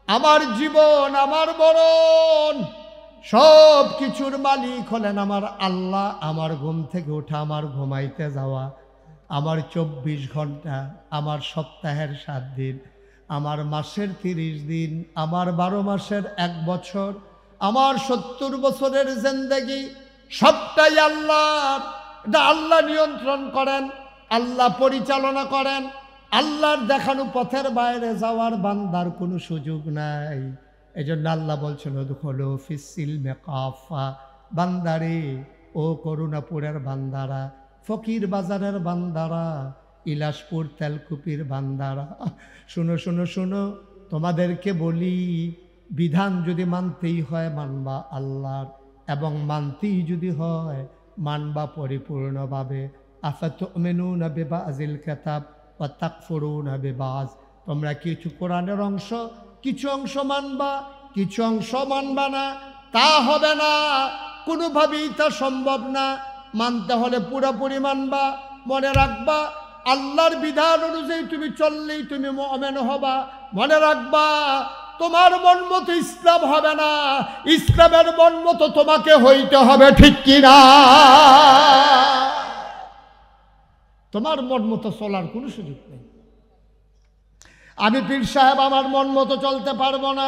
আমার জীবন, আমার মরণ, সব কিছুর মালিক হলেন আমার আল্লাহ। আমার ঘুম থেকে ওঠা, আমার ঘুমাইতে যাওয়া, আমার 24 ঘন্টা, আমার সপ্তাহের 7 দিন, আমার মাসের 30 দিন, আমার 12 মাসের 1 বছর, আমার 70 বছরের জিন্দেগি, সবটাই আল্লাহর। এটা আল্লাহ নিয়ন্ত্রণ করেন, আল্লাহ পরিচালনা করেন। আল্লাহর দেখানো পথের বাইরে যাওয়ার বান্দার কোনো সুযোগ নাই। এই জন্য আল্লাহ বলছেন, উদখুলু ফিস-সিলমি কাফা, বান্দারে, ও করুণাপুরের বান্দারা, ফকির বাজারের বান্দারা, ইলাসপুর তেলকুপির বান্দারা, শুনো শুনো শুনো, তোমাদেরকে বলি, বিধান যদি মানতেই হয় মানবা আল্লাহর, এবং মানতেই যদি হয় মানবা পরিপূর্ণভাবে। আফাতুমিনুনা বিবাযিল কিতাব ওয়া তাকফুরুনা বিবায, তোমরা কিছু কোরআনের অংশ, কিছু অংশ মানবা, কিছু অংশ মানবা না। তা হবে না, কোনোভাবেই তা সম্ভব না। মানতে হলে পুরোপুরি মানবা। মনে রাখবা, আল্লাহর বিধান অনুযায়ী তুমি চললেই তুমি মুমিন হবা। মনে রাখবা, তোমার মন মতো ইসলাম হবে না, ইসলামের মন মতো তোমাকে হইতে হবে, ঠিক কিনা? তোমার মন মতো চলার কোনো সুযোগ নেই। আমি পীর সাহেব আমার মন মতো চলতে পারবো না,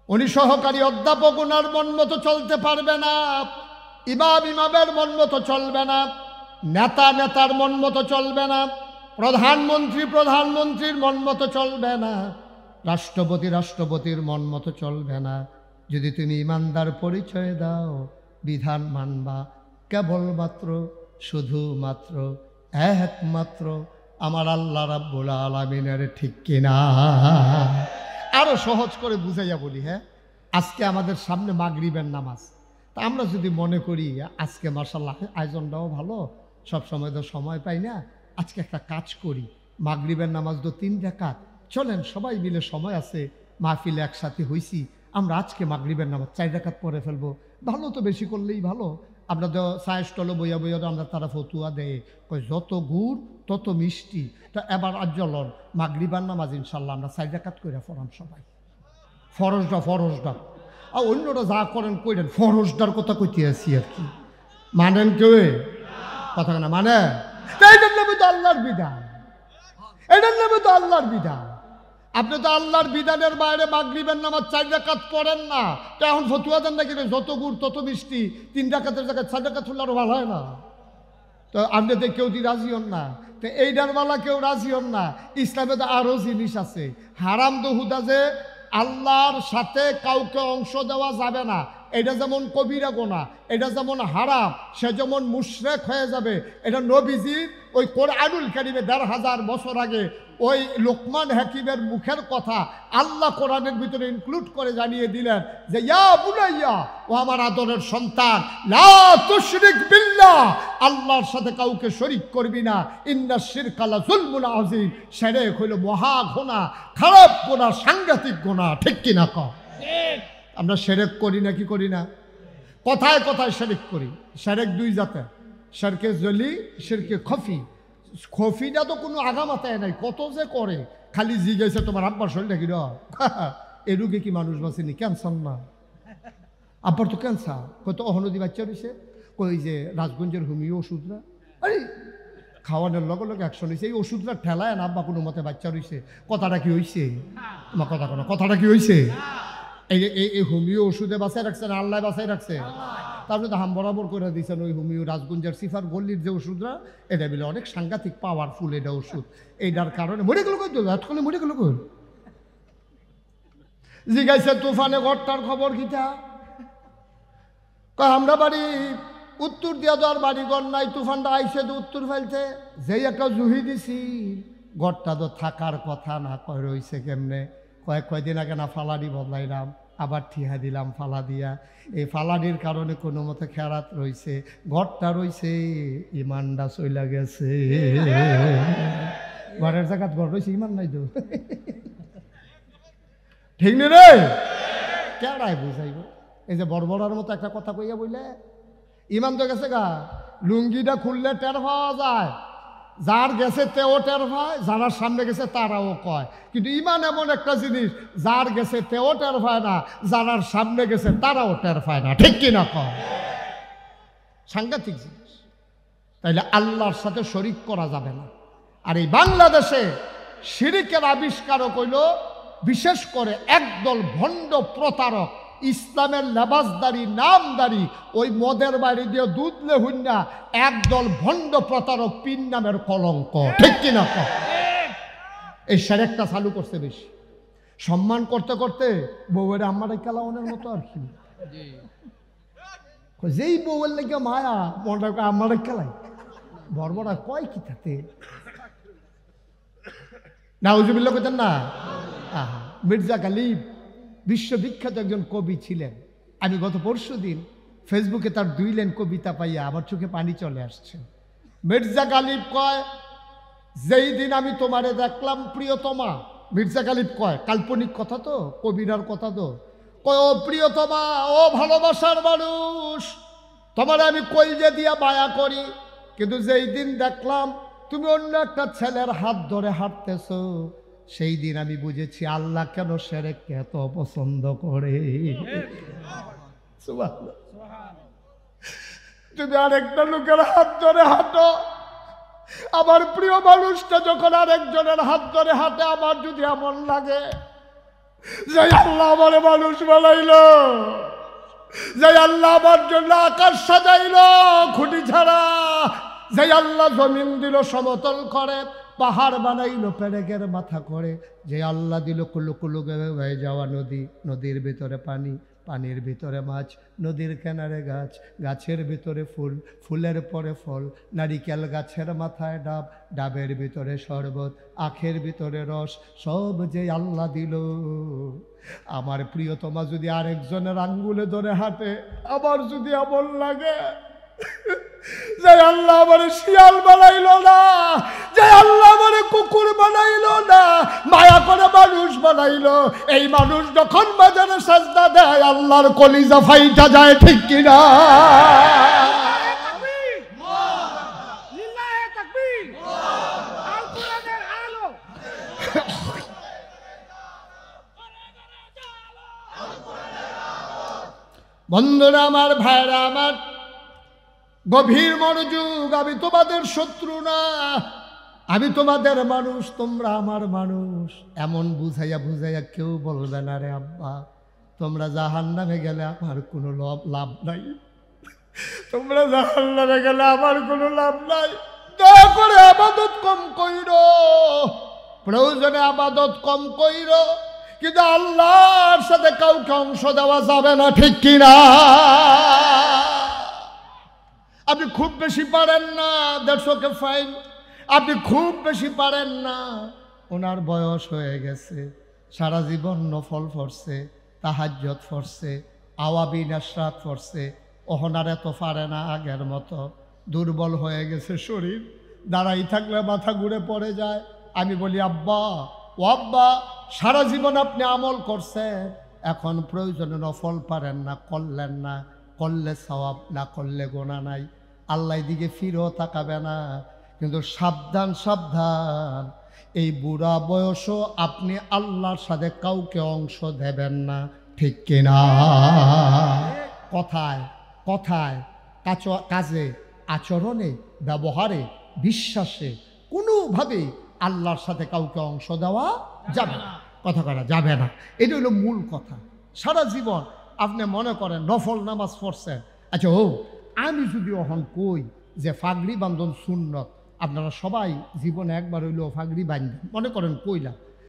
উনি সহকারী অধ্যাপক, ওনার মন মতো চলতে পারবে না, ইমাম ইমামের মন মতো চলবে না, নেতা নেতার মন মতো চলবে না, প্রধানমন্ত্রী প্রধানমন্ত্রীর মন মতো চলবে না, রাষ্ট্রপতি রাষ্ট্রপতির মন মতো চলবে না। যদি তুমি ইমানদার পরিচয় দাও, বিধান মানবা কেবলমাত্র, শুধুমাত্র, একমাত্র আমার আল্লাহ রাব্বুল আলামিনের, ঠিক কিনা? আরো সহজ করে বুঝাইয়া বলি, হ্যাঁ, আজকে আমাদের সামনে মাগরিবের নামাজ। তা আমরা যদি মনে করি আজকে মাশাআল্লাহ আয়োজনটাও ভালো, সব সময় তো সময় পাই না, আজকে একটা কাজ করি, মাগরিবের নামাজ তো 3 রাকাত, চলেন সবাই মিলে, সময় আছে, মাহফিলে একসাথে হইছি, আমরা আজকে মাগরিবের নামাজ 4 রাকাত পড়ে ফেলবো। ভালো তো, বেশি করলেই ভালো। আমরা তো চায়ের স্টলে বইয়া বইয়া আমরা তারা ফতুয়া দেয়, কই যত গুড় তত মিষ্টি। তো এবার আজ চলন মাগরিবার নামাজ ইনশাল্লাহ আমরা 4 রাকাত করে পড়ান সবাই, ফরজটা। আর অন্যরা যা করেন কইরেন, ফরজটার কথা কইতে আছি আর কি। মানেন কেউ কথা না? মানে এইটার নামে তো আল্লাহর বিধান, এটার নামে তো আল্লাহর বিধান। আপনি তো আল্লাহর বিধানের বাইরে মাগরিবের নামাজ 4 রাকাত পড়েন না, তো এখন ফতুয়া দেন নাকি যত গুড় তত মিষ্টি, 3 রাকাতের জায়গায় 4 রাকাত হলে আরো ভালো হয় না? তো আপনি তো কেউ রাজি হন না, তো এইটার বেলা কেউ রাজি হন না। ইসলামে তো আরো জিনিস আছে, হারাম তো হুদা, যে আল্লাহর সাথে কাউকে অংশ দেওয়া যাবে না, এটা যেমন কবিরা গুনাহ, এটা যেমন হারাম, সে যেমন মুশরিক হয়ে যাবে। এটা নবীজির ওই কোরআনুল কারীমে ১৫০০ বছর আগে ওই লোকমান হাকিমের মুখের কথা আল্লাহ কোরআনের ভিতরে ইনক্লুড করে জানিয়ে দিলেন যে, ইয়া বুনাইয়া, ও আমার আদরের সন্তান, লা তুশরিক বিল্লাহ, আল্লাহর সাথে কাউকে শরীক করবি না, ইন্নাশ শিরকা লা যুলমুন আযীম, শিরক হলো মহা গুনাহ, খারাপ গুনাহ, সাংঘাতিক গুনাহ, ঠিক কি না? ঠিক। আমরা শিরক করি না কি করি না? কথায় কথায় শিরক করি। শিরক 2 জাতের, শিরকে জলি, শিরকে খফি। খফিটা তো কোনো আগামাতায় নাই, কত যে করে, খালি জিজ্ঞাসা তোমার আব্বার শরীরটা কি এ রোগে কি মানুষ বাঁচেনি? ক্যান্সার না? আব্বার তো ক্যান্সার, কত অহনদী বাচ্চা রয়েছে, কই যে রাজগঞ্জের হোমিও ওষুধরা, আরে খাওয়ানোর লগে লগে অ্যাকশন হয়েছে, এই ওষুধরা ঠেলায় না আব্বা কোনো মতে বাচ্চা রয়েছে। কথাটা কি হয়েছে? তোমার কথা কোনো, কথাটা কি হয়েছে? এই হোমিও ওষুধে বাঁচাই রাখছে না আল্লাহ বাঁচাই রাখছে? তারপরে তো হাম বরাবর করে দিয়েছেন ওই হোমিও রাজগঞ্জের সিফার গল্লির যে ওষুধরা, এটা বলে অনেক সাংঘাতিক পাওয়ারফুল এটা ওষুধ। এইটার কারণে মরে গেল কই, এতক্ষণে মরে গেল কই? জিজ্ঞাসা তুফানে ঘরটার খবর কিটা? আমরা বাড়ি উত্তর দিয়া তো আর বাড়িঘর নাই, তুফানটা আইসে তো উত্তর ফেলতে, যেই একটা জুহি দিছি ঘরটা তো থাকার কথা না, কয় রইছে কেমনে? কয়েকদিন আগে না ফালাডি বদলাইলাম, আবার ঠিহা দিলাম ফালা দিয়া, এই ফালাডির কারণে কোনো মতে খেরাত রইছে, ঘরটা রইছে, ইমানটা চইলা গেছে। ঘরের জায়গাত ঘর রইছে, ইমান নাই তো। ঠিক নেই রে, কেডাই বুঝাইব? এই যে বড়বড়ার মতো একটা কথা কইয়া বইলে ইমান তো গেছে গা। লুঙ্গিটা খুললে টের পাওয়া যায়, যার গেছে তেও টের পায়, যারা সামনে গেছে তারাও কয়। কিন্তু ইমান এমন একটা জিনিস, যার গেছে তেও টের পায় না, যারার সামনে গেছে তারাও টের পায় না। ঠিক কিনা কয়? সাংঘাতিক জিনিস। তাইলে আল্লাহর সাথে শরিক করা যাবে না। আর এই বাংলাদেশে শিরিকের আবিষ্কারক হইল বিশেষ করে একদল ভণ্ড প্রতারক, ইসলামের লেবাসদারি নামদারি, ওই মদের বাড়ি দিয়ে দুধলে হুন্না একদল ভণ্ড প্রতারক, পীর নামের কলঙ্ক। ঠিক কিনা? এই সেরেকটা চালু করছে বেশি, সম্মান করতে করতে বউয়ের আমার কেলাওনের মতো আর কি। যেই বউয়ের লেগে মায়া মনটা আমার খেলাই বড়বড়া কয় কি তাতে না, উজুবিল্লাহ করতেন না। মির্জা গালিব বিশ্ববিখ্যাত একজন কবি ছিলেন। আমি গত পরশুদিন ফেসবুকে তার 2 লাইন কবিতা পাইয়া আমার চোখে পানি চলে আসছে। মির্জা গালিব কয়, যেই দিন আমি তোমারে দেখলাম প্রিয়তমা, মির্জা গালিব কয়, কাল্পনিক কথা তো, কবিরার কথা তো, কয় ও প্রিয়তমা, ও ভালোবাসার মানুষ, তোমারে আমি কলজে দিয়া মায়া করি, কিন্তু যেই দিন দেখলাম তুমি অন্য একটা ছেলের হাত ধরে হাঁটতেছ, সেই দিন আমি বুঝেছি আল্লাহ কেন শিরককে এত পছন্দ করে। তুমি আরেকটা লোকের হাত ধরে হাঁটো, আমার প্রিয় মানুষটা যখন আরেকজনের হাত ধরে হাঁটে, আমার যদি এমন লাগে যে আল্লাহ আমার মানুষ বানাইলো, যে আল্লাহ আমার জন্য আকাশ সাজাইলো খুঁটি ছাড়া, যে আল্লাহ জমিন দিল সমতল করে, পাহাড় বানাইলো পেরেকের মাথা করে, যে আল্লাহ দিল কুলু কুলু হয়ে যাওয়া নদী, নদীর ভিতরে পানি, পানির ভিতরে মাছ, নদীর কিনারে গাছ, গাছের ভিতরে ফুল, ফুলের পরে ফল, নারিকেল গাছের মাথায় ডাব, ডাবের ভিতরে শরবত, আখের ভিতরে রস, সব যে আল্লাহ দিল। আমার প্রিয়তমা যদি আরেকজনের আঙ্গুলে ধরে হাঁটে, আমার যদি এমন লাগে যে আল্লাহ আমারে শিয়াল বানাইলো না, যে আল্লাহ আমারে কুকুর বানাইলো না, মায়া করে মানুষ বানাইলো, এই মানুষ যখন বাজারে সাজদা দেয় আল্লাহর কলিজা ফাইটা যায়। ঠিক কিনা? বন্ধুরা আমার, ভাইরা আমার, গভীর মনোযোগ। আমি তোমাদের শত্রু না, আমি তোমাদের মানুষ, তোমরা আমার মানুষ। এমন বুঝাইয়া বুঝাইয়া কেউ বলবে না রে আব্বা তোমরা জাহান্নামে গেলে আমার কোনো লাভ নাই, তোমরা জাহান্নামে গেলে আমার কোনো লাভ নাই। দয়া করে আবাদত কম কইরো, প্রয়োজনে আবাদত কম কইরো, কিন্তু আল্লাহর সাথে কাউকে অংশ দেওয়া যাবে না। ঠিক কিনা? আপনি খুব বেশি পারেন না, দ্যাটস ওকে ফাইন। আপনি খুব বেশি পারেন না, ওনার বয়স হয়ে গেছে, সারা জীবন নফল পড়ছে, তাহাজ্জুদ পড়ছে, আওয়াবিন আসরাত পড়ছে, ওহনার এত পারে না আগের মতো, দুর্বল হয়ে গেছে শরীর, দাঁড়াই থাকলে মাথা ঘুরে পড়ে যায়। আমি বলি আব্বা, ও আব্বা, সারা জীবন আপনি আমল করছেন, এখন প্রয়োজনে নফল পারেন না, করলেন না, করলে সওয়াব, না করলে গোনা নাই, আল্লাহ দিকে ফিরেও তাকাবে না। কিন্তু সাবধান সাবধান, এই বুড়া বয়সও আপনি আল্লাহর সাথে কাউকে অংশ দেবেন না। ঠিক কিনা? কথায় কথায়, কাজে, আচরণে, ব্যবহারে, বিশ্বাসে কোনোভাবেই আল্লাহর সাথে কাউকে অংশ দেওয়া যাবে না, কথা করা যাবে না। এটা হলো মূল কথা। সারা জীবন আপনি মনে করেন নফল নামাজ পড়ছেন। আচ্ছা আমি যদি এখন কই যে ফাগড়ি বান্ধন সুন্নত, আপনারা সবাই জীবনে একবার হইলেও ফাগড়ি বাঁধবেন, মনে করেন কইলাম,